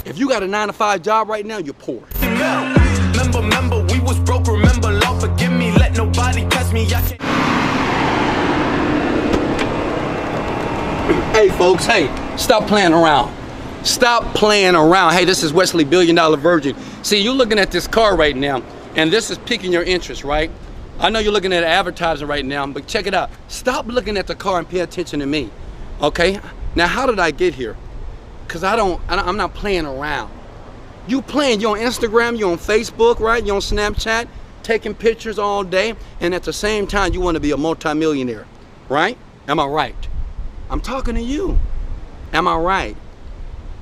If you got a 9-to-5 job right now, you're poor. Remember, we was broke, remember, Lord forgive me, let nobody catch me, I can't. Hey folks, hey, stop playing around. Stop playing around. Hey, this is Wesley, $1 Billion Virgin. See, you're looking at this car right now, and this is piquing your interest, right? I know you're looking at advertising right now, but check it out. Stop looking at the car and pay attention to me, okay? Now, how did I get here? Because I'm not playing around. You playing, you're on Instagram, you're on Facebook, right? You're on Snapchat, taking pictures all day, and at the same time, you want to be a multimillionaire, right? Am I right? I'm talking to you. Am I right?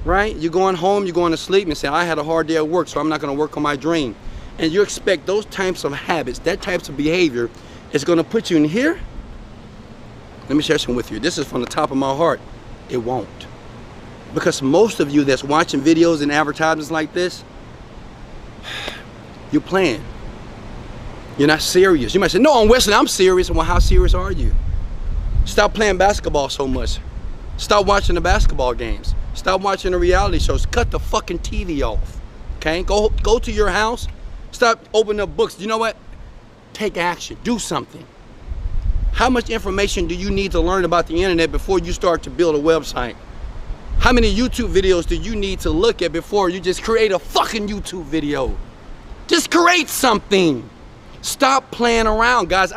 Right? You're going home, you're going to sleep and say, I had a hard day at work, so I'm not going to work on my dream. And you expect those types of habits, that types of behavior is going to put you in here? Let me share something with you. This is from the top of my heart. It won't. Because most of you that's watching videos and advertisements like this, you're playing. You're not serious. You might say, no, I'm Wesley, I'm serious. Well, how serious are you? Stop playing basketball so much. Stop watching the basketball games. Stop watching the reality shows. Cut the fucking TV off. Okay? Go to your house. Stop opening up books. You know what? Take action. Do something. How much information do you need to learn about the internet before you start to build a website? How many YouTube videos do you need to look at before you just create a fucking YouTube video? Just create something. Stop playing around, guys.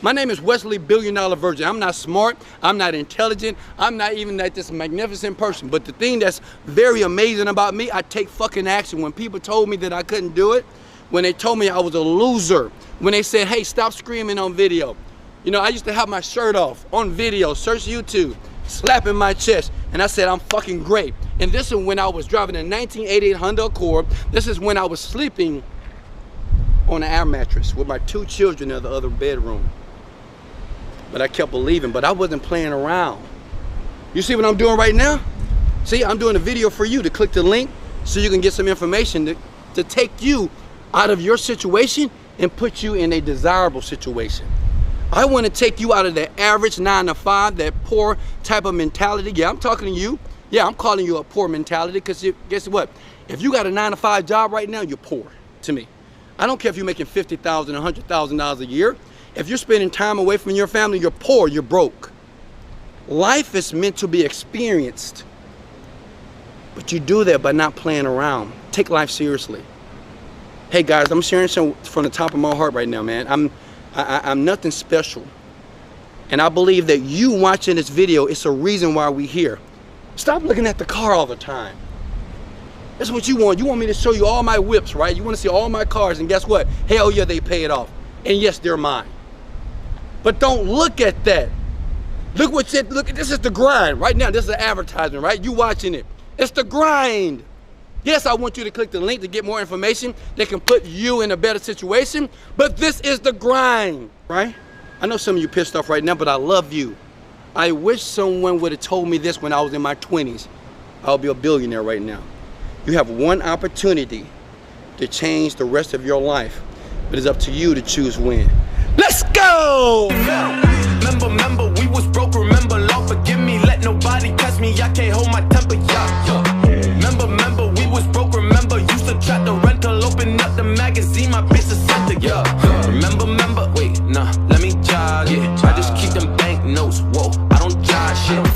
My name is Wesley, $1 Billion Virgin. I'm not smart. I'm not intelligent. I'm not even like this magnificent person. But the thing that's very amazing about me, I take fucking action. When people told me that I couldn't do it, when they told me I was a loser, when they said, hey, stop screaming on video. You know, I used to have my shirt off on video, search YouTube, slapping my chest, and I said, I'm fucking great. And this is when I was driving a 1988 Honda Accord. This is when I was sleeping on an air mattress with my 2 children in the other bedroom. But I kept believing, but I wasn't playing around. You see what I'm doing right now? See, I'm doing a video for you to click the link so you can get some information to take you out of your situation and put you in a desirable situation. I want to take you out of the average 9-to-5, that poor type of mentality. Yeah, I'm talking to you. Yeah, I'm calling you a poor mentality because guess what? If you got a 9-to-5 job right now, you're poor to me. I don't care if you're making $50,000, $100,000 a year. If you're spending time away from your family, you're poor, you're broke. Life is meant to be experienced. But you do that by not playing around. Take life seriously. Hey guys, I'm sharing something from the top of my heart right now, man. I'm nothing special. And I believe that you watching this video, it's a reason why we're here. Stop looking at the car all the time. That's what you want. You want me to show you all my whips, right? You want to see all my cars, and guess what? Hell yeah, they pay it off. And yes, they're mine. But don't look at that. Look what you, look, this is the grind. Right now, this is an advertisement, right? You watching it. It's the grind. Yes, I want you to click the link to get more information that can put you in a better situation, but this is the grind, right? I know some of you pissed off right now, but I love you. I wish someone would have told me this when I was in my 20s. I'll be a billionaire right now. You have one opportunity to change the rest of your life, but it's up to you to choose when. Let's go! Remember, we was broke, remember, Lord forgive me, let nobody catch me, I can't hold my temper.